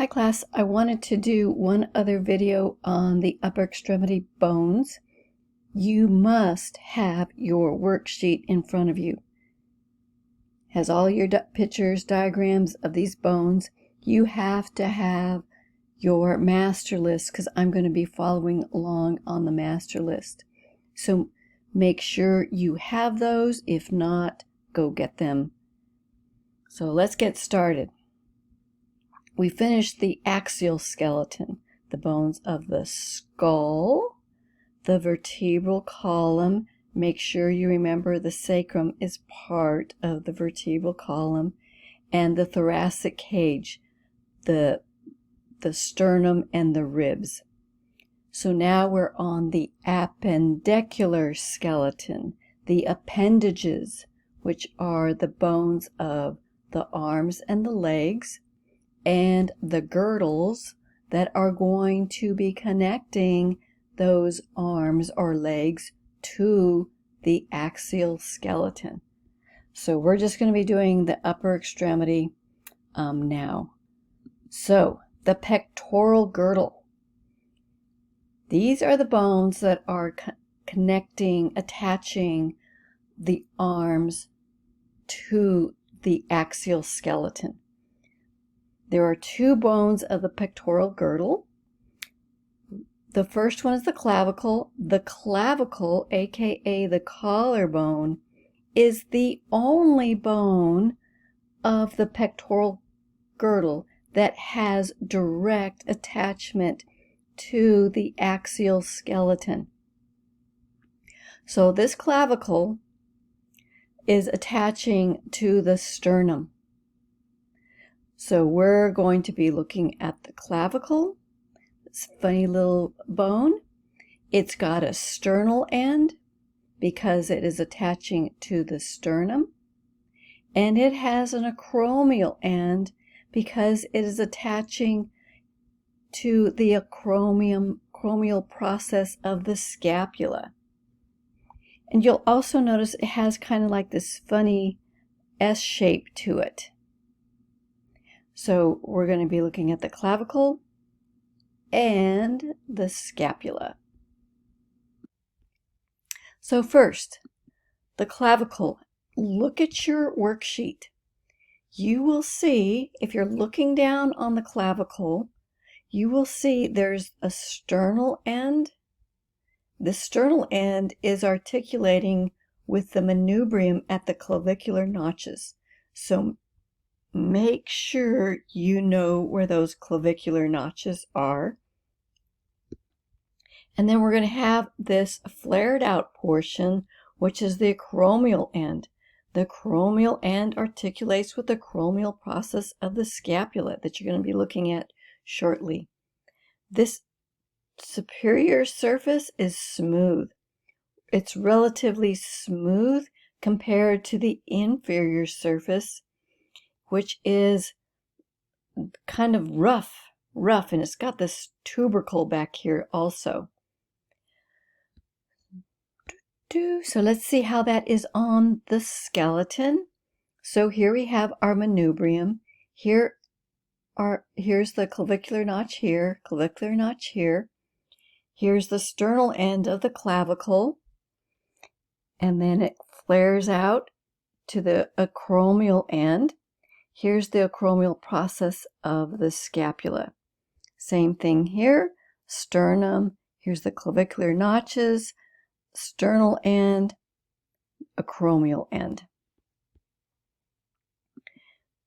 Hi class, I wanted to do one other video on the upper extremity bones. You must have your worksheet in front of you. Has all your pictures, diagrams of these bones. You have to have your master list because I'm going to be following along on the master list. So make sure you have those. If not, go get them. So let's get started. We finished the axial skeleton, the bones of the skull, the vertebral column. Make sure you remember the sacrum is part of the vertebral column, and the thoracic cage, the sternum and the ribs. So now we're on the appendicular skeleton, the appendages, which are the bones of the arms and the legs, and the girdles that are going to be connecting those arms or legs to the axial skeleton. So we're just going to be doing the upper extremity now. So the pectoral girdle. These are the bones that are attaching the arms to the axial skeleton. There are two bones of the pectoral girdle. The first one is the clavicle. The clavicle, aka the collarbone, is the only bone of the pectoral girdle that has direct attachment to the axial skeleton. So this clavicle is attaching to the sternum. So we're going to be looking at the clavicle, this funny little bone. It's got a sternal end because it is attaching to the sternum, and it has an acromial end because it is attaching to the acromial process of the scapula. And you'll also notice it has kind of like this funny S shape to it. So we're going to be looking at the clavicle and the scapula. So first, the clavicle. Look at your worksheet. You will see, if you're looking down on the clavicle, you will see there's a sternal end. The sternal end is articulating with the manubrium at the clavicular notches. So make sure you know where those clavicular notches are. And then we're going to have this flared out portion, which is the acromial end. The acromial end articulates with the acromial process of the scapula that you're going to be looking at shortly. This superior surface is smooth. It's relatively smooth compared to the inferior surface, which is kind of rough, and it's got this tubercle back here also. So let's see how that is on the skeleton. So here we have our manubrium. Here's the clavicular notch here, clavicular notch here. Here's the sternal end of the clavicle, and then it flares out to the acromial end. Here's the acromial process of the scapula. Same thing here, sternum. Here's the clavicular notches, sternal end, acromial end.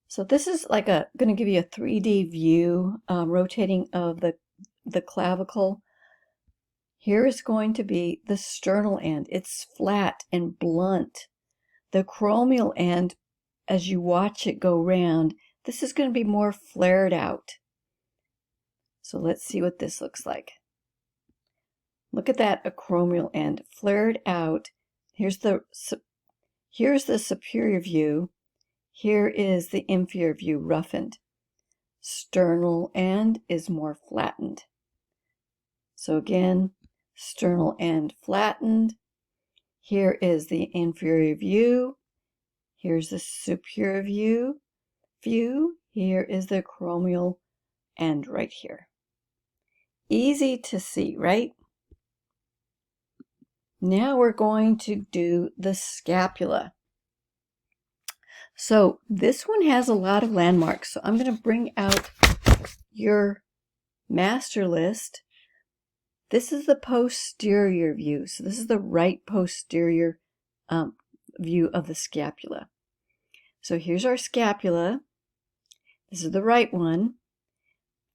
So this is like going to give you a 3D view, rotating of the clavicle. Here is going to be the sternal end. It's flat and blunt. The acromial end, as you watch it go round, this is going to be more flared out. So let's see what this looks like. Look at that acromial end, flared out. Here's the superior view. Here is the inferior view, roughened. Sternal end is more flattened. So again, sternal end flattened. Here is the inferior view. Here's the superior view. Here is the acromial and right here. Easy to see, right? Now we're going to do the scapula. So this one has a lot of landmarks. So I'm going to bring out your master list. This is the posterior view. So this is the right posterior view of the scapula. So here's our scapula. This is the right one.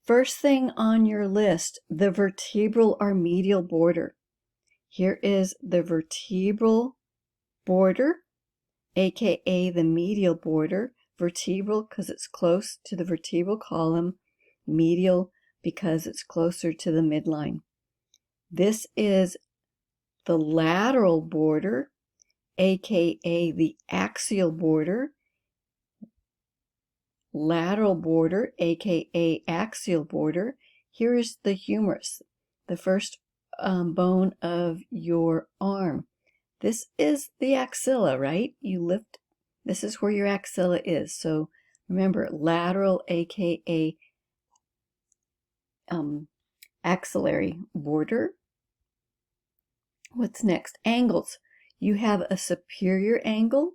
First thing on your list, the vertebral or medial border. Here is the vertebral border, aka the medial border. Vertebral because it's close to the vertebral column. Medial because it's closer to the midline. This is the lateral border, aka the axial border. Lateral border, aka axial border. Here is the humerus, the first bone of your arm. This is the axilla, right? You lift, this is where your axilla is. So remember, lateral, aka axillary border. What's next? Angles. You have a superior angle,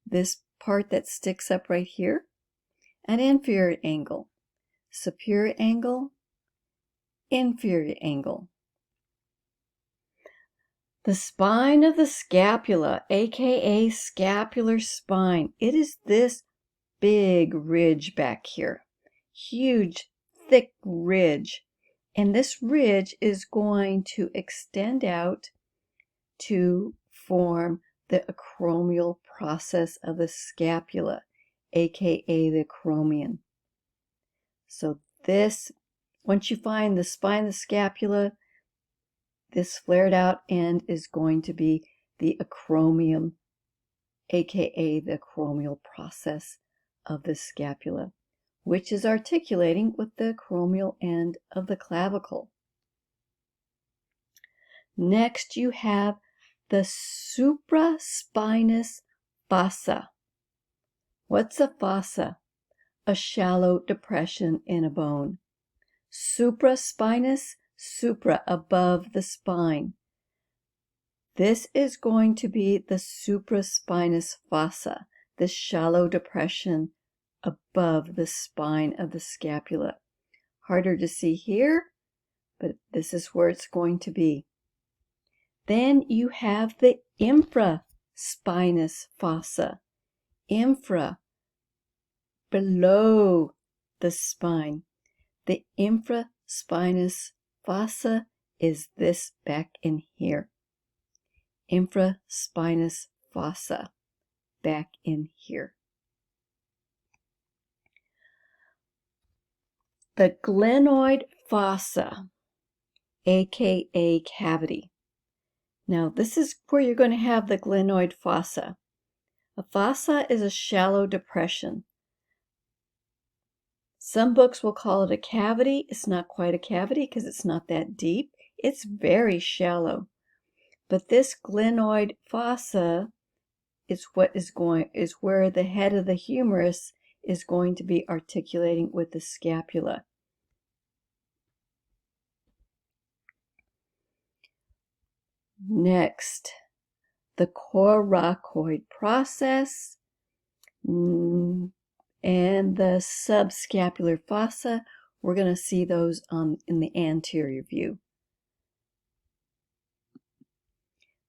this part that sticks up right here. An inferior angle, superior angle, inferior angle. The spine of the scapula, aka scapular spine, it is this big ridge back here. Huge, thick ridge. And this ridge is going to extend out to form the acromial process of the scapula, aka the acromion. So this, once you find the spine of the scapula, this flared out end is going to be the acromion, aka the acromial process of the scapula, which is articulating with the acromial end of the clavicle. Next, you have the supraspinous fossa. What's a fossa? A shallow depression in a bone. Supraspinous, supra, above the spine. This is going to be the supraspinous fossa, this shallow depression above the spine of the scapula. Harder to see here, but this is where it's going to be. Then you have the infraspinous fossa. Infra, below the spine. The infraspinous fossa is this back in here. Infraspinous fossa, back in here. The glenoid fossa, aka cavity. Now this is where you're going to have the glenoid fossa. A fossa is a shallow depression. Some books will call it a cavity. It's not quite a cavity because it's not that deep. It's very shallow. But this glenoid fossa is where the head of the humerus is going to be articulating with the scapula. Next, the coracoid process and the subscapular fossa. We're going to see those in the anterior view.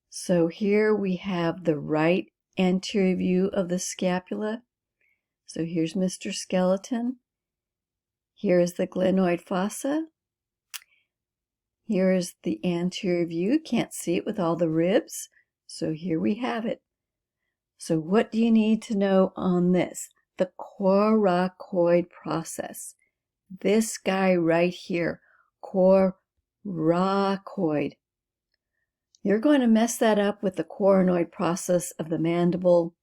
So here we have the right anterior view of the scapula. So here's Mr. Skeleton. Here is the glenoid fossa. Here is the anterior view. Can't see it with all the ribs. So here we have it. So what do you need to know on this? The coracoid process. This guy right here, coracoid. You're going to mess that up with the coronoid process of the mandible,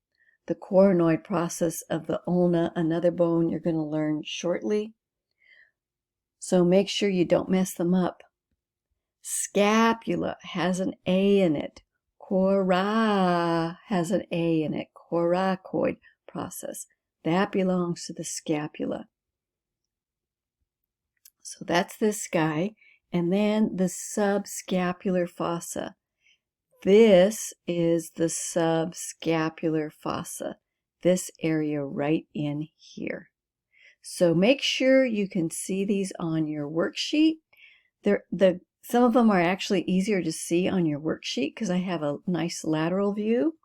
the coronoid process of the ulna, another bone you're going to learn shortly. So make sure you don't mess them up. Scapula has an A in it. Cora has an A in it. Coracoid process. That belongs to the scapula. So that's this guy. And then the subscapular fossa. This is the subscapular fossa, this area right in here. So make sure you can see these on your worksheet. Some of them are actually easier to see on your worksheet because I have a nice lateral view.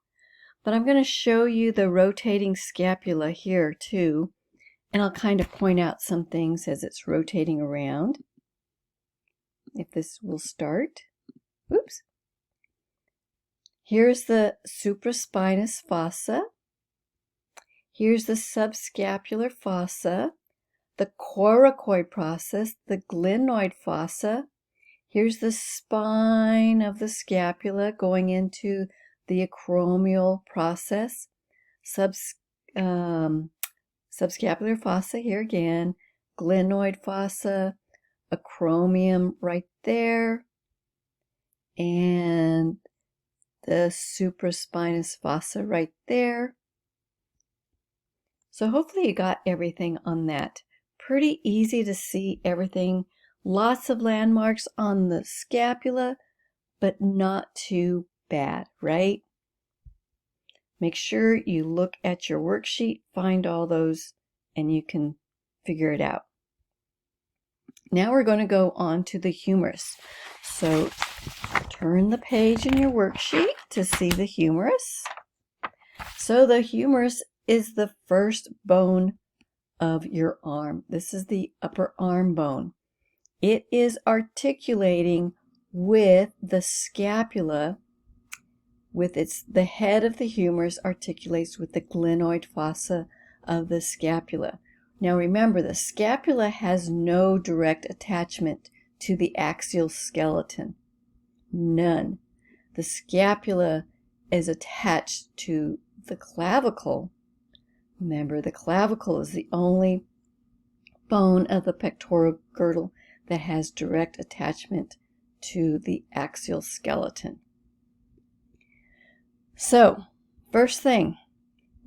But I'm going to show you the rotating scapula here too. And I'll kind of point out some things as it's rotating around. If this will start. Oops. Here's the supraspinous fossa. Here's the subscapular fossa, the coracoid process, the glenoid fossa. Here's the spine of the scapula going into the acromial process. Subscapular fossa here again, glenoid fossa, acromium right there, and the supraspinous fossa right there. So hopefully you got everything on that. Pretty easy to see everything. Lots of landmarks on the scapula, but not too bad, right? Make sure you look at your worksheet, find all those, and you can figure it out. Now we're going to go on to the humerus. So turn the page in your worksheet to see the humerus. So the humerus is the first bone of your arm. This is the upper arm bone. It is articulating with the scapula, the head of the humerus articulates with the glenoid fossa of the scapula. Now remember, the scapula has no direct attachment to the axial skeleton. None. The scapula is attached to the clavicle. Remember, the clavicle is the only bone of the pectoral girdle that has direct attachment to the axial skeleton. So, first thing,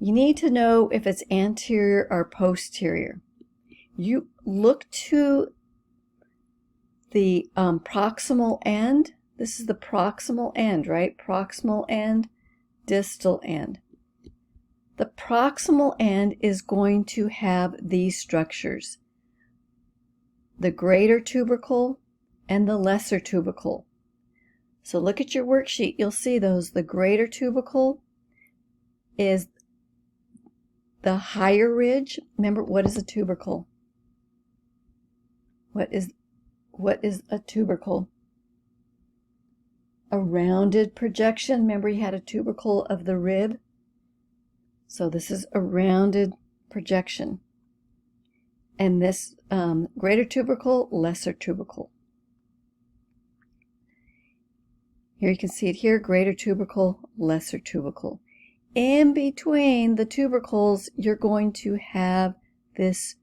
you need to know if it's anterior or posterior. You look to the proximal end. This is the proximal end, right? Proximal end, distal end. The proximal end is going to have these structures: the greater tubercle and the lesser tubercle. So look at your worksheet, you'll see those. The greater tubercle is the higher ridge. Remember, what is a tubercle? What is a tubercle? A rounded projection. Remember, you had a tubercle of the rib. So this is a rounded projection. And this greater tubercle, lesser tubercle. Here you can see it here, greater tubercle, lesser tubercle. In between the tubercles, you're going to have this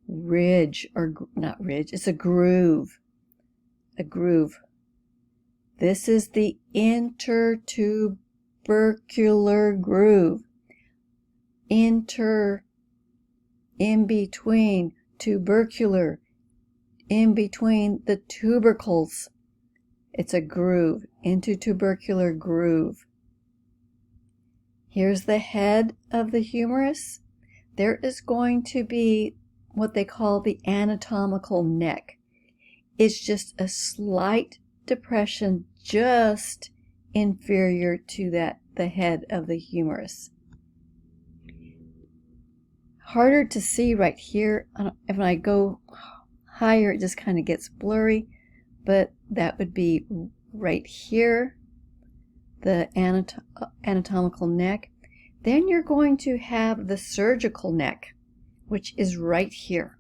ridge, or not ridge, it's a groove. A groove. This is the intertubercular groove. In between, tubercular, in between the tubercles. It's a groove, intertubercular groove. Here's the head of the humerus. There is going to be what they call the anatomical neck. It's just a slight depression just inferior to the head of the humerus. Harder to see right here. If I go higher, it just kind of gets blurry, but that would be right here, the anatomical neck. Then you're going to have the surgical neck, which is right here.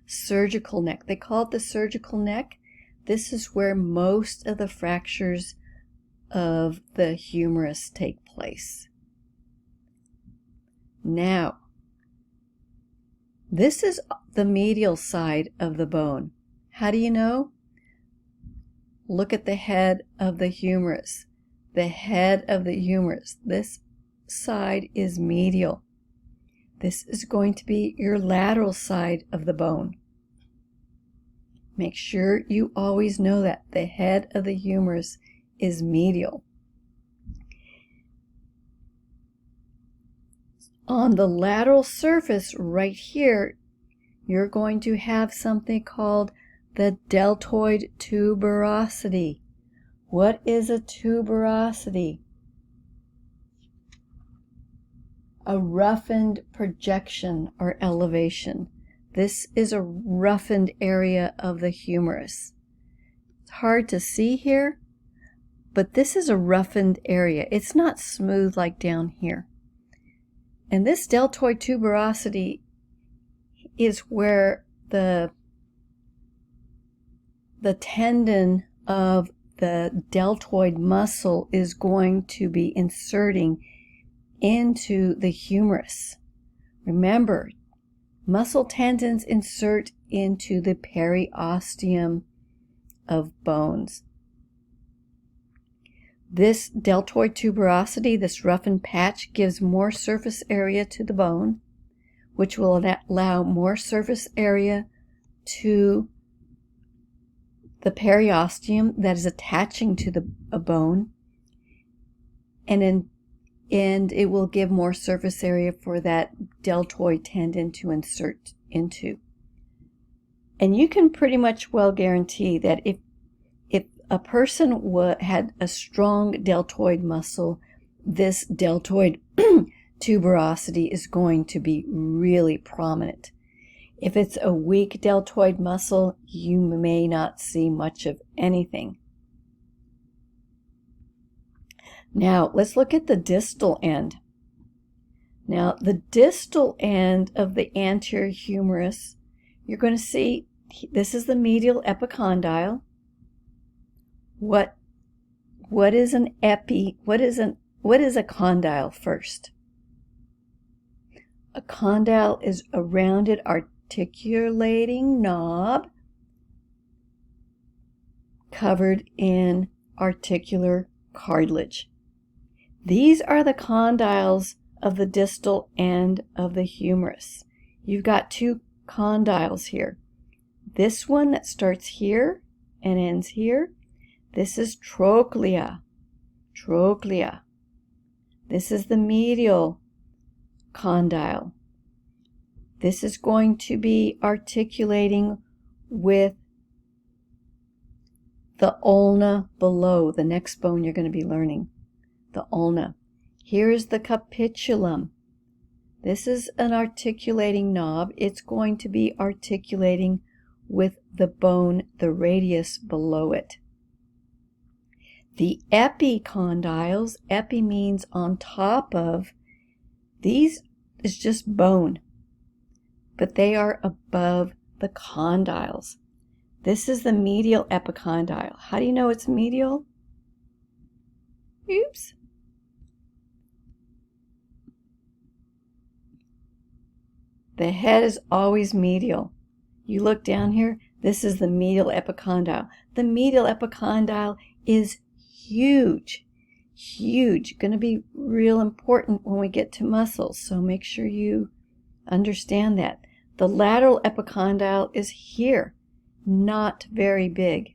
Surgical neck. They call it the surgical neck. This is where most of the fractures of the humerus take place. Now, this is the medial side of the bone. How do you know? Look at the head of the humerus. The head of the humerus. This side is medial. This is going to be your lateral side of the bone. Make sure you always know that the head of the humerus is medial. On the lateral surface right here, you're going to have something called the deltoid tuberosity. What is a tuberosity? A roughened projection or elevation. This is a roughened area of the humerus. It's hard to see here, but this is a roughened area. It's not smooth like down here. And this deltoid tuberosity is where the tendon of the deltoid muscle is going to be inserting into the humerus. Remember, muscle tendons insert into the periosteum of bones. This deltoid tuberosity, this roughened patch, gives more surface area to the bone, which will allow more surface area to the periosteum that is attaching to a bone, and it will give more surface area for that deltoid tendon to insert into. And you can pretty much well guarantee that if a person had a strong deltoid muscle, this deltoid tuberosity is going to be really prominent. If it's a weak deltoid muscle, you may not see much of anything. Now, let's look at the distal end. Now, the distal end of the anterior humerus, you're going to see this is the medial epicondyle. What is an epi? What is a condyle first? A condyle is a rounded articulating knob covered in articular cartilage. These are the condyles of the distal end of the humerus. You've got two condyles here. This one that starts here and ends here, this is trochlea. Trochlea. This is the medial condyle. This is going to be articulating with the ulna below, the next bone you're going to be learning, the ulna. Here is the capitulum. This is an articulating knob. It's going to be articulating with the bone, the radius below it. The epicondyles, epi means on top of, these is just bone, but they are above the condyles. This is the medial epicondyle. How do you know it's medial? Oops. The head is always medial. You look down here, this is the medial epicondyle. The medial epicondyle is huge, huge. Going to be real important when we get to muscles, so make sure you understand that. The lateral epicondyle is here, not very big.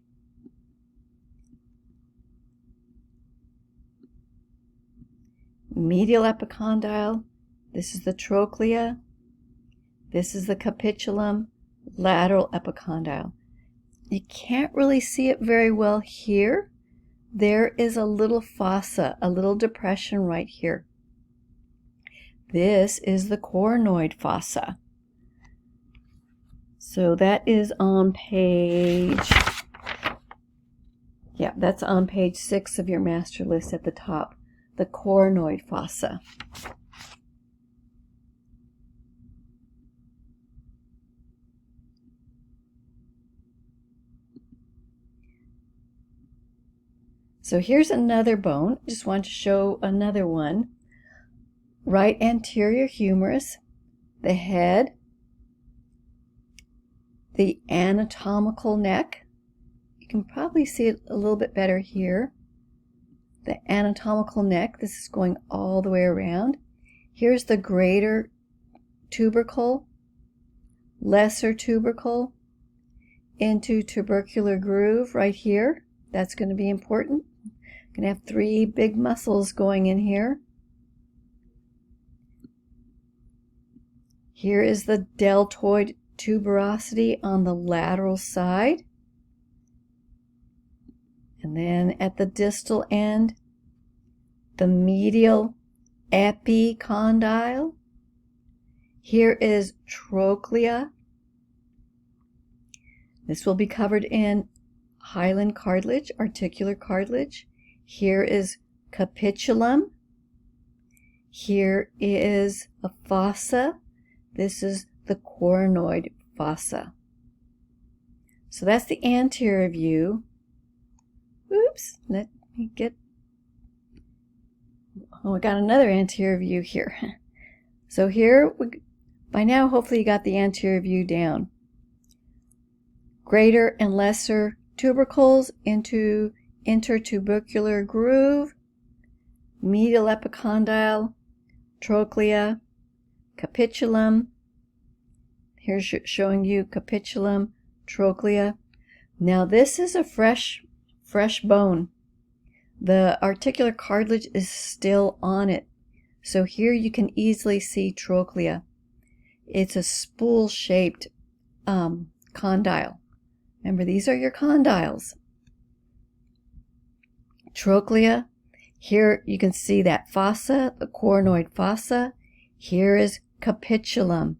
Medial epicondyle, this is the trochlea, this is the capitulum, lateral epicondyle. You can't really see it very well here. There is a little fossa, a little depression right here. This is the coronoid fossa. So that is on page, that's on page 6 of your master list at the top, the coronoid fossa. So here's another bone. Just want to show another one. Right anterior humerus, the head, the anatomical neck. You can probably see it a little bit better here. The anatomical neck, this is going all the way around. Here's the greater tubercle, lesser tubercle. into tubercular groove right here. That's going to be important. Going to have 3 big muscles going in here. Here is the deltoid tuberosity on the lateral side. And then at the distal end, the medial epicondyle. Here is trochlea. This will be covered in hyaline cartilage, articular cartilage. Here is capitulum. Here is a fossa. This is the coronoid fossa. So that's the anterior view. Oops, let me get... Oh, I got another anterior view here. So here, by now, hopefully you got the anterior view down. Greater and lesser tubercles into intertubercular groove, medial epicondyle, trochlea, capitulum. Here's showing you capitulum, trochlea. Now this is a fresh bone. The articular cartilage is still on it. So here you can easily see trochlea. It's a spool-shaped condyle. Remember, these are your condyles. Trochlea. Here you can see that fossa, the coronoid fossa. Here is capitulum.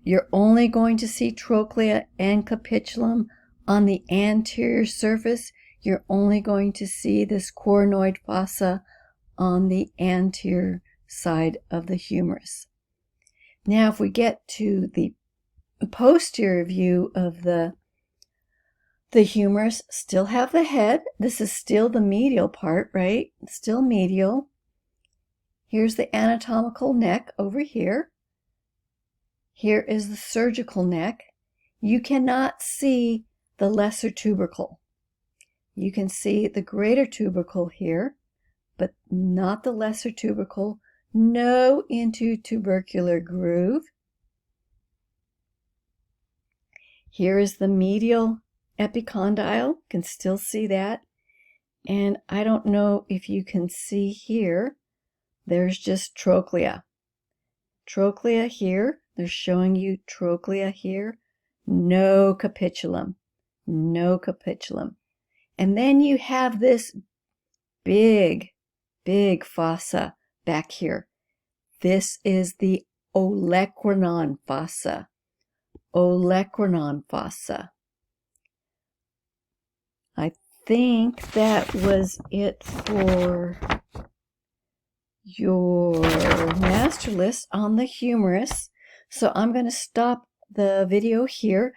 You're only going to see trochlea and capitulum on the anterior surface. You're only going to see this coronoid fossa on the anterior side of the humerus. Now, if we get to the posterior view of the humerus, still have the head. This is still the medial part, right? Still medial. Here's the anatomical neck over here. Here is the surgical neck. You cannot see the lesser tubercle. You can see the greater tubercle here, but not the lesser tubercle. No intertubercular groove. Here is the medial epicondyle. Can still see that. And I don't know if you can see here. There's just trochlea. Trochlea here. They're showing you trochlea here. No capitulum. No capitulum. And then you have this big fossa back here. This is the olecranon fossa. Olecranon fossa. I think that was it for your master list on the humerus. So I'm going to stop the video here,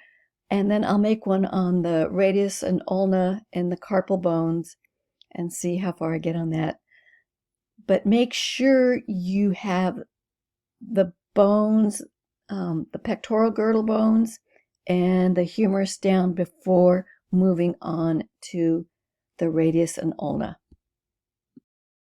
and then I'll make one on the radius and ulna and the carpal bones and see how far I get on that. But make sure you have the bones, the pectoral girdle bones and the humerus down before moving on to the radius and ulna.